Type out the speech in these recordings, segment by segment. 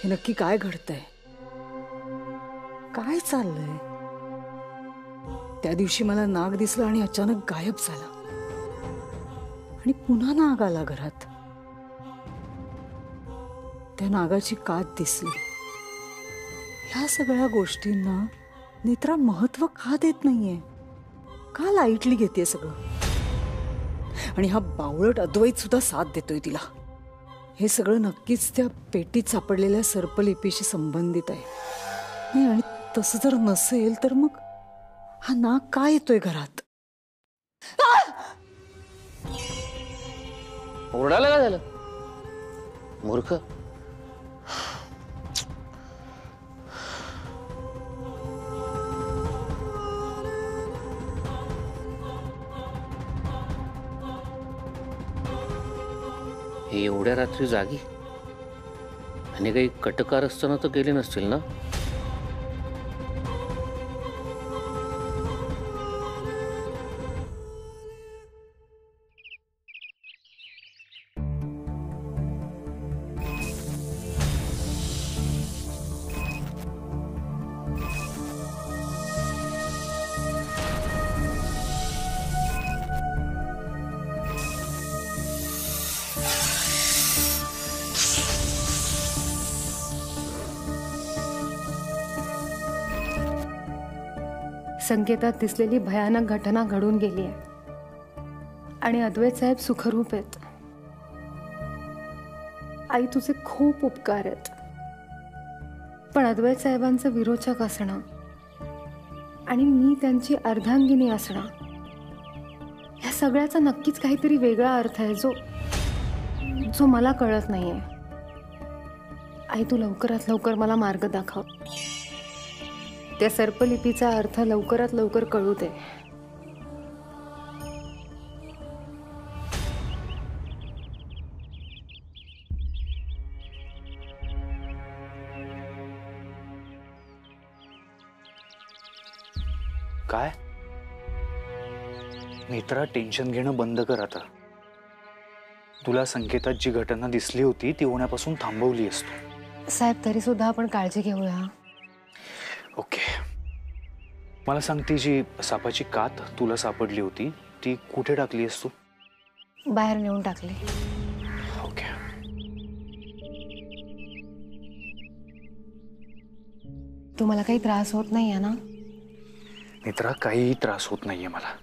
हे नक्की काय घडतंय? काय चाललंय? त्या दिवशी मला नाग दिसलं आणि अचानक गायब झाला आणि पुन्हा नाग आला घरात. त्या नागाची कात दिसली. ह्या सगळ्या गोष्टींना नेत्रा महत्व का देत नाहीये? का लाईटली घेते सगळं? आणि हा बावळट अद्वैत सुद्धा साथ देतोय तिला. हे सगळं नक्कीच त्या पेटीत सापडलेल्या सर्पलिपीशी संबंधित आहे. नाही, आणि तसं जर नसेल तर मग हा नाग का येतोय घरात? ओरडायला काय झालं? मूर्ख. हे एवढ्या रात्री जागी आणि काही कटकार असताना तर गेले नसतील ना? संकेतात दिसलेली भयानक घटना घडून गेली आहे आणि अद्वैत साहेब सुखरूप आहेत. आई, तुझे खूप उपकार आहेत, पण अद्वैत साहेबांचं विरोचक असणं आणि मी त्यांची अर्धांगिनी असणं, या सगळ्याचा नक्कीच काहीतरी वेगळा अर्थ आहे जो मला कळत नाहीये. आई, तू लवकरात लवकर मला मार्ग दाखव. त्या सर्पलिपीचा अर्थ लवकरात लवकर कळू दे. काय? नेत्रा, टेन्शन घेणं बंद कर आता. तुला संकेतात जी घटना दिसली होती ती होण्यापासून थांबवली असतो. साहेब, तरी सुद्धा आपण काळजी घेऊया. ओके, मला सांग, ती जी सापाची कात तुला सापडली होती ती कुठे टाकली आहेस तू? बाहेर नेऊन टाकली. ओके. तुम्हाला काही त्रास होत नाहीये ना? मित्रा, काहीही त्रास होत नाहीये मला.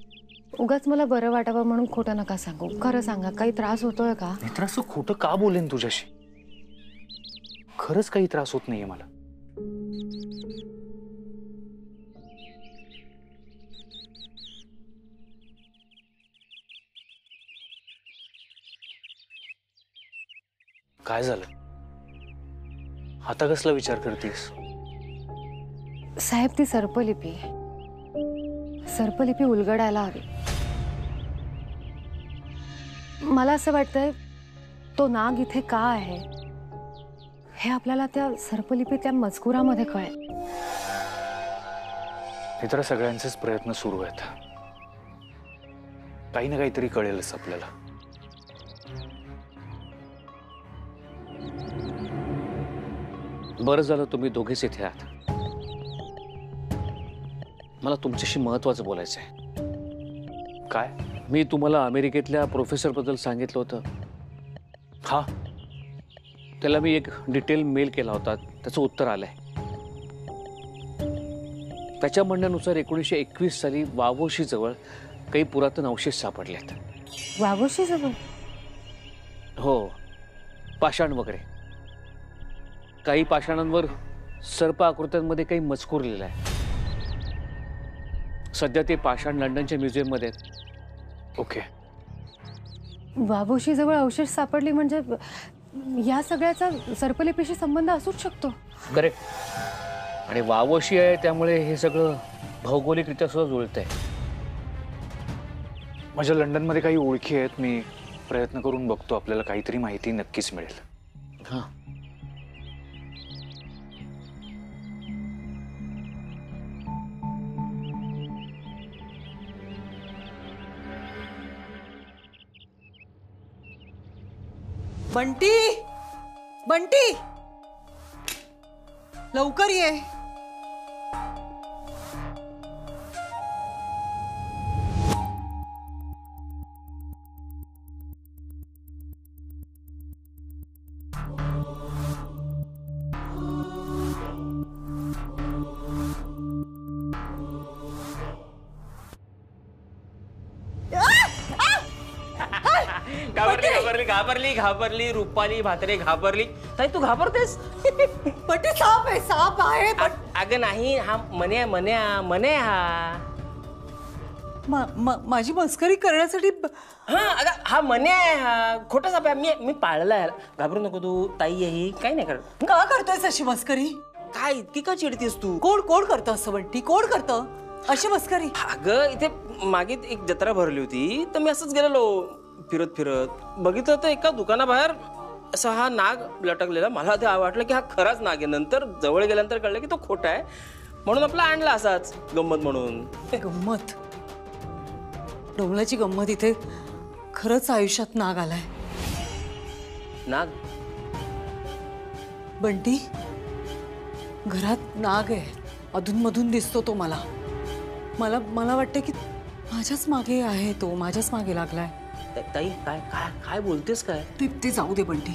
उगाच मला बरं वाटावं म्हणून खोटं नका सांगू. खरं सांगा, काही त्रास होतोय का? मित्रा, असं खोटं का बोलेन तुझ्याशी? खरंच काही त्रास होत नाहीये मला. काय झालं? आता कसला विचार करतेस? साहेब, ती सर्पलिपी उलगडायला हवी. मला असं वाटतंय, तो नाग इथे का आहे हे आपल्याला त्या सर्पलिपीतल्या मजकुरामध्ये कळेल. मित्र, सगळ्यांचेच प्रयत्न सुरू आहेत. काही ना काहीतरी कळेलच आपल्याला. बरं झालं तुम्ही दोघेच इथे आहात. मला तुमच्याशी महत्वाचं बोलायचं आहे. काय? मी तुम्हाला अमेरिकेतल्या प्रोफेसर बद्दल सांगितलं होतं. हा, त्याला मी एक डिटेल मेल केला होता, त्याचं उत्तर आलंय. त्याच्या म्हणण्यानुसार 1921 साली वावोशी जवळ काही पुरातन अवशेष सापडलेत. वावोशी जवळ? हो, पाषाण वगैरे. काही पाषाणांवर सर्प आकृत्यांमध्ये काही मजकूर लिहिला आहे. सध्या ते पाषाण लंडनच्या म्युझियम मध्ये आहेत. ओके. वावोशी जवळ अवशेष सापडली म्हणजे या सगळ्याचा सर्पलिपीशी संबंध असूच शकतो. करेक्ट. आणि वावोशी आहे त्यामुळे हे सगळं भौगोलिकरित्या सुद्धा जुळतंय. माझ्या लंडनमध्ये काही ओळखी आहेत. मी प्रयत्न करून बघतो, आपल्याला काहीतरी माहिती नक्कीच मिळेल. हां. बंटी, बंटी, लवकर ये. घाबरली घाबरली घाबरली घाबरली रुपाली म्हात्रे घाबरली. ताई तू घाबरतेस? बंटी साप आहे, साप आहे. अगं नाही, हा मन्या मन्या मन्या हा. माझी मस्करी करण्यासाठी हा अगं हा मन्या आहे हा. खोटा साप आहे. मी पाळलाय. घाबरू नको तू. ताई आहे काही नाही करत. का करतोयस अशी मस्करी? काय इतकी का चिडतीस तू? कोण कोण करतं असं बंटी? कोण करतं अशी मस्करी? अगं इथे मागे एक जत्रा भरली होती तर मी असंच गेलेलो फिरत फिरत. बघितलं तर एका दुकानाबाहेर असा हा नाग लटकलेला. मला ते वाटलं की हा खराच नाग आहे. नंतर जवळ गेल्यानंतर कळलं की तो खोटा आहे. म्हणून आपला आणला असाच गंमत म्हणून. गंमत? डोंगलाची गंमत इथे खरंच आयुष्यात नाग आलाय. नाग? बंटी, घरात नाग आहे. अधूनमधून दिसतो तो मला. मला मला वाटतं की माझ्याच मागे आहे तो. माझ्याच मागे लागलाय. ताई काय काय काय बोलतेस काय? ते जाऊ दे बंटी.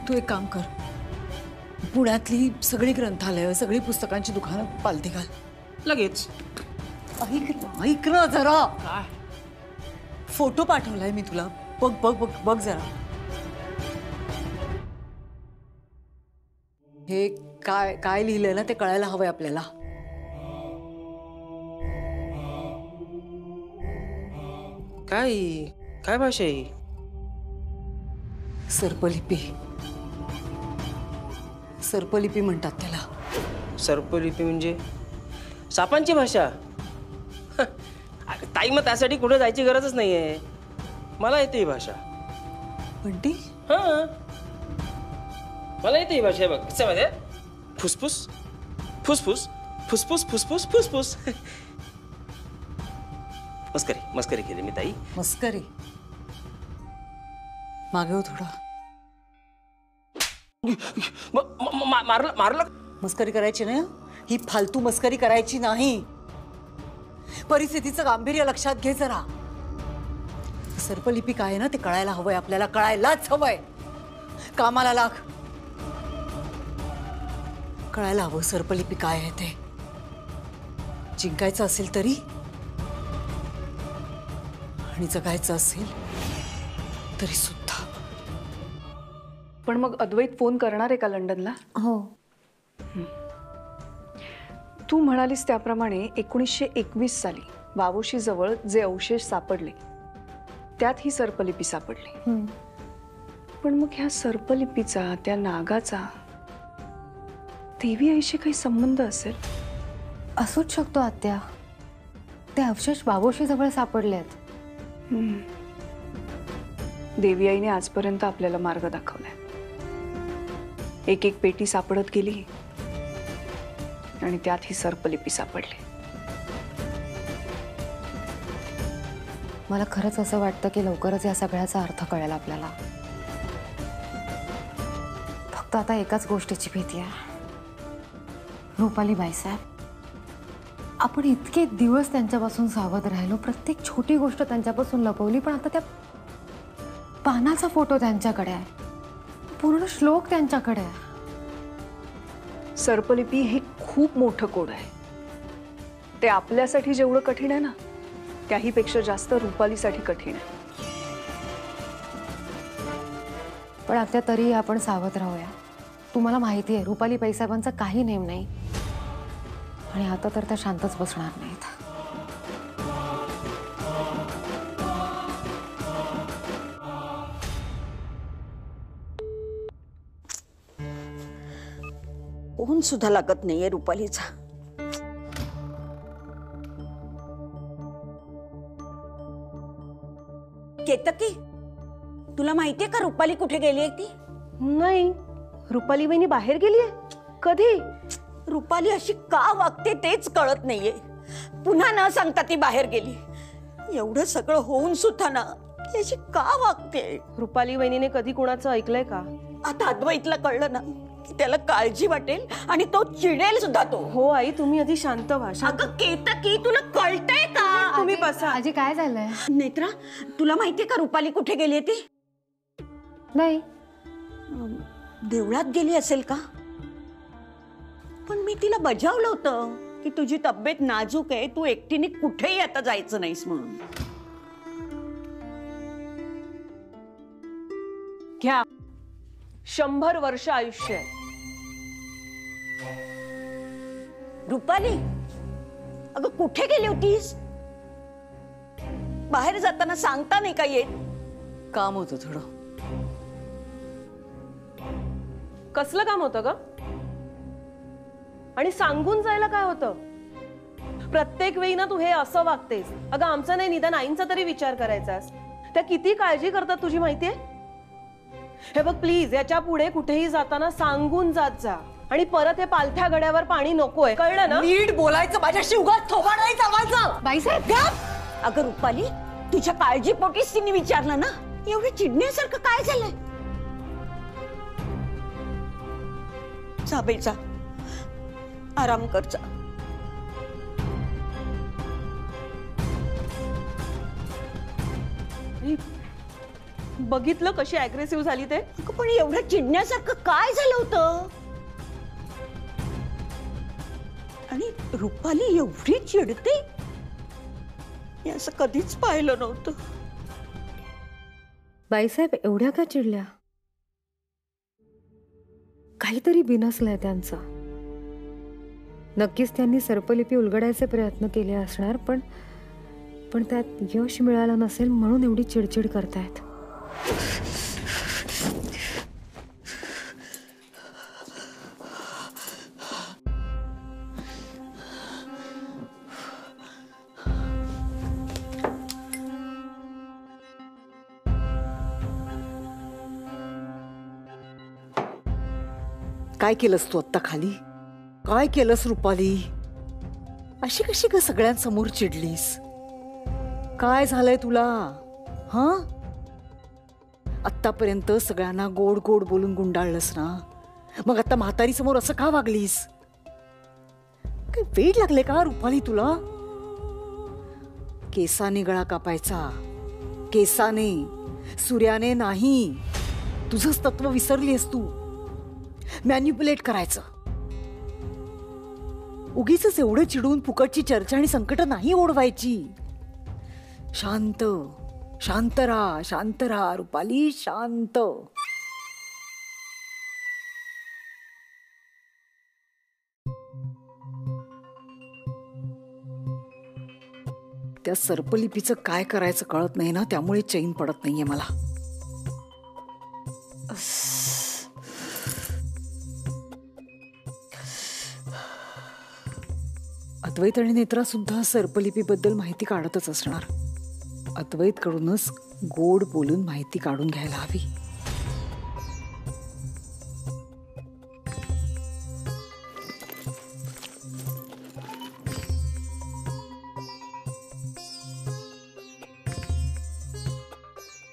तू एक काम कर, पुण्यातली सगळी ग्रंथालय, सगळी पुस्तकांची दुकानं पालती घाल लगेच. ऐक ना जरा. काय? फोटो पाठवलाय मी तुला. बघ बघ बघ बघ जरा. हे काय काय लिहिलंय ना ते कळायला हवंय आपल्याला. काय काय भाषा आहे? सर्पलिपी. सर्पलिपी म्हणतात त्याला. सर्पलिपी म्हणजे सापांची भाषा? ताई मग त्यासाठी कुठे जायची गरजच नाहीये. मला येते ही भाषा. बंटी, हा मला येते ही भाषा. बघ त्याच्यामध्ये फुसफुस फुसफुस फुसफुस फुसफुस फुसफुस. मस्करी मस्करी केली मी ताई. मस्करी? मागे हो थोडा. मारलं मारलं. मस्करी करायची नाही. ही फालतू मस्करी करायची नाही. परिस्थितीचं गांभीर्य लक्षात घे जरा. सर्पलिपी काय आहे ना ते कळायला हवंय आपल्याला. कळायलाच हवंय. कामाला लाग. कळायला हवं सर्पलिपी काय आहे ते. जिंकायचं असेल तरी आणि जगायचं असेल तरी सुद्धा. पण मग अद्वैत फोन करणार आहे का लंडनला? हो. तू म्हणालीस त्याप्रमाणे 1921 साली वावोशीजवळ जे अवशेष सापडले त्यात ही सर्पलिपी सापडली. पण मग ह्या सर्पलिपीचा त्या नागाचा देवी आईशी काही संबंध असेल? असूच शकतो आत्या. ते अवशेष बाबोशी जवळ सापडले आहेत. देवी आईने आजपर्यंत आपल्याला मार्ग दाखवलाय. एक एक पेटी सापडत गेली आणि त्यात ही सर्पलिपी सापडली. मला खरंच असं वाटतं की लवकरच या सगळ्याचा अर्थ कळेल आपल्याला. फक्त आता एकाच गोष्टीची भीती आहे. रुपाली बाईसाहेब, आपण इतके दिवस त्यांच्यापासून सावध राहिलो. प्रत्येक छोटी गोष्ट त्यांच्यापासून लपवली. पण आता त्या पानाचा फोटो त्यांच्याकडे आहे. पूर्ण श्लोक त्यांच्याकडे आहे. सर्पलिपी हे खूप मोठं कोड आहे. ते आपल्यासाठी जेवढं कठीण आहे ना त्याहीपेक्षा जास्त रुपालीसाठी कठीण आहे. पण आता तरी आपण सावध राहूया. तुम्हाला माहिती आहे रुपाली बाईसाहेबांचा काही नेम नाही. आणि आता तर त्या शांतच बसणार नाहीत. फोन सुद्धा लागत नाहीये रुपालीचा. केतकी, तुला माहितीये का रुपाली कुठे गेली आहे ती? नाही, रुपाली वहिनी बाहेर गेलीये? कधी? रुपाली अशी का वागते तेच कळत नाहीये. पुन्हा न सांगता ती बाहेर गेली. एवढं सगळं होऊन सुद्धा ना की अशी का वागते? रुपाली वहिनीने कधी कुणाचं ऐकलंय का? आता अद्वैतला कळलं ना की त्याला काळजी वाटेल आणि तो चिडेल सुद्धा. तो हो आई, तुम्ही आधी शांत व्हा. शांत. अगं केतकी, तुला कळतंय का? तुम्ही बसा. आजी काय झालंय? नेत्रा, तुला माहितीये का रुपाली कुठे गेली ती? नाही. देवळात गेली असेल का? पण मी तिला बजावलं होतं की तुझी तब्येत नाजूक आहे, तू एकटीने कुठेही आता जायचं नाहीस म्हणून. घ्या, 100 वर्ष आयुष्य आहे. रुपाली, अगं कुठे गेली होतीस? बाहेर जाताना सांगता नाही का येत? काम होतं थोडं. कसलं काम होतं ग? आणि सांगून जायला काय होतं? प्रत्येक वेळी ना तू हे असं वागतेस. अगं आमचं नाही, निदान आईंचा तरी विचार करायचास. त्या किती काळजी करतात तुझी माहितीये? हे बघ प्लीज, याच्या पुढे कुठेही जाताना सांगून जात जा. आणि परत हे पालथ्या गड्यावर पाणी नकोय, कळलं ना? नीट बोलायचं, माझ्याशी उगाच थोबाड नाही चालवायचं. बाईसाहेब, अगं रुपाली, तुझ्या काळजीपोटीच तिने विचारलं ना. एवढं चिडण्यासारखं काय झालंय? जा बाई जा, आराम कर जा. बघितलं कशी अग्रेसिव्ह झाली ते? अगं पण एवढं चिडण्यासारखं काय झालं होतं? आणि रुपाली एवढी चिडते हे असं कधीच पाहिलं नव्हतं. बाईसाहेब एवढ्या का चिडल्या? काहीतरी बिनसलंय त्यांचा. नक्कीच त्यांनी सर्पलिपी उलगडायचे प्रयत्न केले असणार, पण त्यात यश मिळालं नसेल म्हणून एवढी चिडचिड करतायत. काय केलंस तू आत्ता खाली? काय केलंस रुपाली? अशी कशी ग सगळ्यांसमोर चिडलीस? काय झालंय तुला? हा, आत्तापर्यंत सगळ्यांना गोड गोड बोलून गुंडाळलंस ना, मग आता म्हातारी समोर असं का वागलीस? काय वेड लागले का रुपाली तुला? केसाने गळा कापायचा, केसाने, सूर्याने नाही. तुझंच तत्व विसरलीस तू. मॅन्युप्युलेट करायचं. उगीच एवढं चिडून फुकटची चर्चा आणि संकट नाही ओढवायची. शांत शांत राहा, शांत राहा रुपाली, शांत. त्या सर्पलिपीचं काय करायचं कळत नाही ना, त्यामुळे चैन पडत नाहीये मला. अद्वैत आणि नेत्रा सुद्धा सर्पलिपीबद्दल माहिती काढतच असणार. अद्वैत कडूनच गोड बोलून माहिती काढून घ्यायला हवी.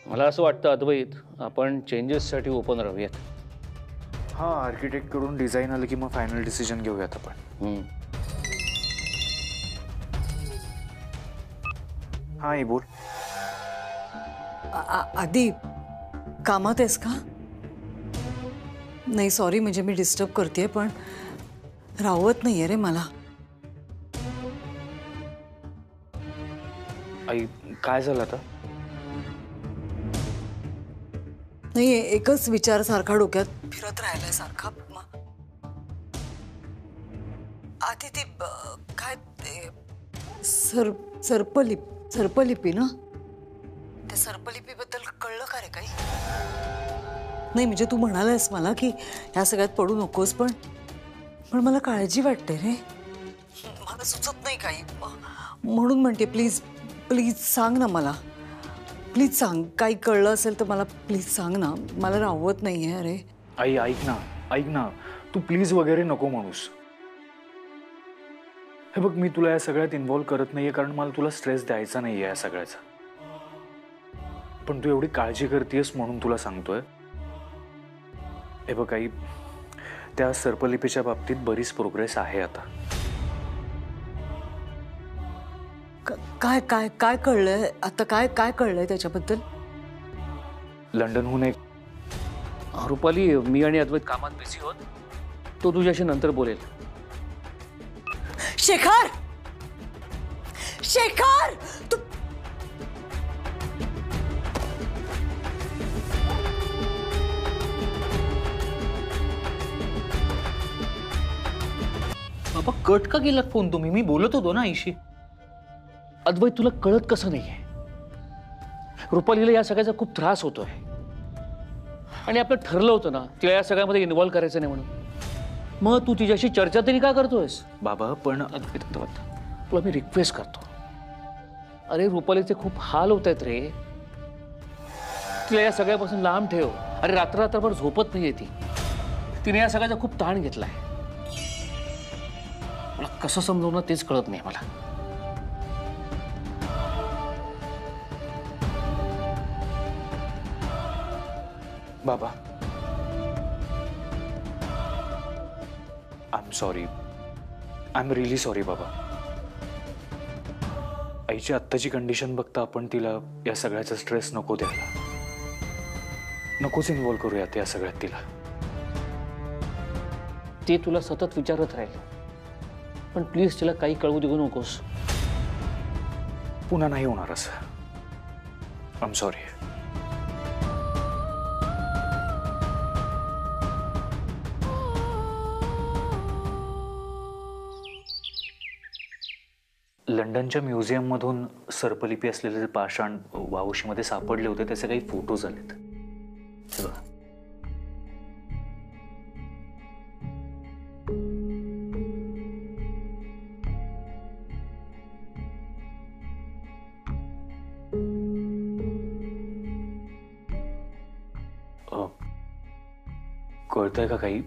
मला असं वाटतं अद्वैत, आपण चेंजेससाठी ओपन राहूयात. हां, आर्किटेक्ट कडून डिझाईन आलं की मग फायनल डिसिजन घेऊयात आपण. हां, ये बोल. आधी कामात आहेस का? नाही सॉरी, म्हणजे मी डिस्टर्ब करते, पण राहवत नाहीये रे मला. आई, काय झालं आता? नाही, एकच विचार सारखा डोक्यात फिरत राहिलाय सारखा. आधी ती काय ते सर्पलिपी ना, त्या सर्पलिपीबद्दल कळलं का रे काही? नाही म्हणजे तू म्हणालास मला की ह्या सगळ्यात पडू नकोस, पण मला काळजी वाटते रे. मला सुचत नाही काही, म्हणून म्हणते प्लीज प्लीज सांग ना मला. प्लीज सांग, काही कळलं असेल तर मला प्लीज सांग ना. मला राहवत नाहीये. अरे आई, ऐक ना, तू प्लीज वगैरे नको म्हणूस. हे बघ, मी तुला या सगळ्यात इन्व्हॉल्व करत नाहीये कारण मला तुला स्ट्रेस द्यायचा नाहीये या सगळ्याचा. पण तू एवढी काळजी करतेस म्हणून तुला सांगतोय. हे बघ आई, त्या सर्पलिपीच्या बाबतीत बरीच प्रोग्रेस आहे आता. काय काय काय कळलंय आता? काय काय कळलंय त्याच्याबद्दल? लंडनहून एक रुपाली, मी आणि अद्वैत कामात बिझी होत, तो तुझ्याशी नंतर बोलेल. शेखर, शेखर तू बाबा कट का केलात फोन तुम्ही? मी बोलत होतो ना आईशी. अद्वैत, तुला कळत कसं नाहीये? रुपालीला या सगळ्याचा खूप त्रास होतोय आणि आपलं ठरलं होतं ना तिला या सगळ्यामध्ये इन्व्हॉल्व करायचं नाही म्हणून. मग तू तिच्याशी चर्चा तरी का करतोयस? बाबा पण अद्वैत, तुला मी रिक्वेस्ट करतो, अरे रुपालीचे खूप हाल होत आहेत रे. तिला या सगळ्यापासून लांब ठेव. अरे रात्रभर झोपत नाहीये ती. तिने या सगळ्याचा खूप ताण घेतलाय. मला कसं समजवणं तेच कळत नाही मला. बाबा, I am sorry. I am really sorry बाबा. आईची आत्ताची कंडिशन बघता आपण तिला या सगळ्याचा स्ट्रेस नको द्यायला. नकोच इन्व्हॉल्व करूयात या सगळ्यात तिला. ते तुला सतत विचारत राहील, पण प्लीज तिला काही कळवू देऊ नकोस. पुन्हा नाही होणार असं. I am sorry. लंडनच्या म्युझियम मधून सर्पलिपी असलेले जे पाषाण वावशीमध्ये सापडले होते त्याचे काही फोटोज आलेत. हे बघा. कळतंय का काही?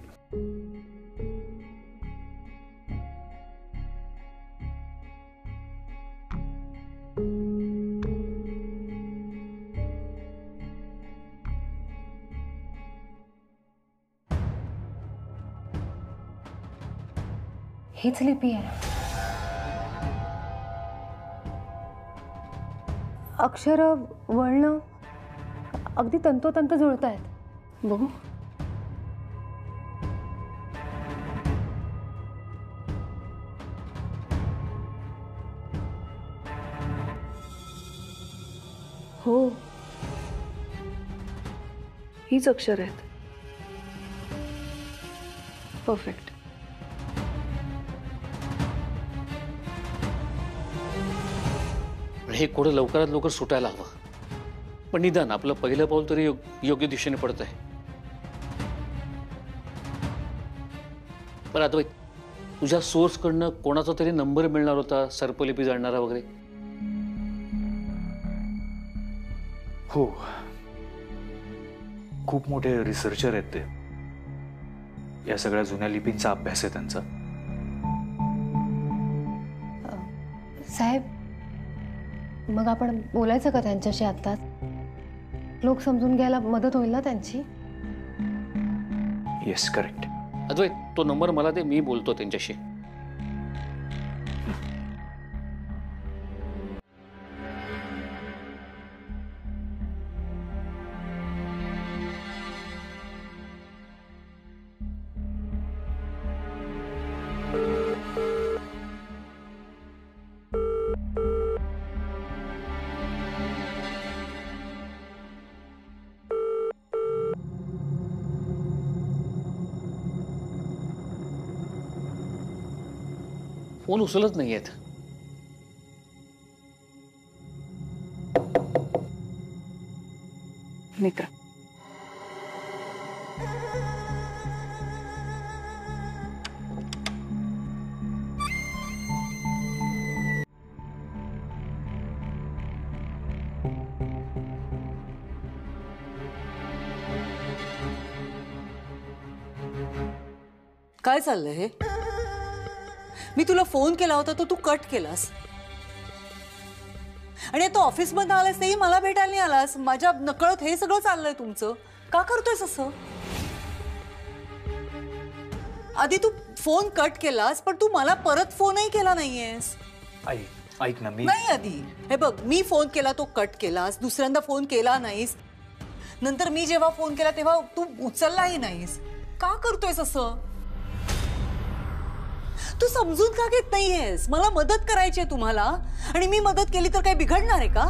हीच लिपी आहे. अक्षर वळणं अगदी तंतोतंत जुळत आहेत. बघू. हो, हीच अक्षर आहेत. परफेक्ट. हे कोडं लवकरात लवकर सुटायला हवं, पण निदान आपलं पहिलं पाऊल तरी योग्य दिशेने पडत आहे. पण अद्वैत, तुझ्या सोर्सकडनं कोणाचा तरी नंबर मिळणार होता सर्पलिपी जाणणारा वगैरे? हो, खूप मोठे रिसर्चर आहेत ते. या सगळ्या जुन्या लिपींचा अभ्यास आहे त्यांचा. साहेब, मग आपण बोलायचं का त्यांच्याशी आत्ताच? लोक समजून घ्यायला मदत होईल ना त्यांची? Yes, correct. अद्वैत, तो नंबर मला दे, मी बोलतो त्यांच्याशी. फोन उचलत नाहीयेत. मित्र, काय चाललंय हे? मी तुला फोन केला होता तो तू कट केलास. आणि आता ऑफिसमधून आलास तेही मला भेटायला नाही आलास. माझ्या नकळत हे सगळं चाललंय तुमचं. का करतोयस असं? आधी तू फोन कट केलास पण तू मला परत फोनही केला नाहीयेस. आई ऐक ना, मी नाही आधी हे बघ, मी फोन केला तो कट केलास, दुसऱ्यांदा फोन केला नाहीस, नंतर मी जेव्हा फोन केला तेव्हा तू उचललाही नाहीस. का करतोयस असं? तू समजून का घेत नाहीयेस? मला मदत करायची आहे तुम्हाला आणि मी मदत केली तर काही बिघडणार आहे का?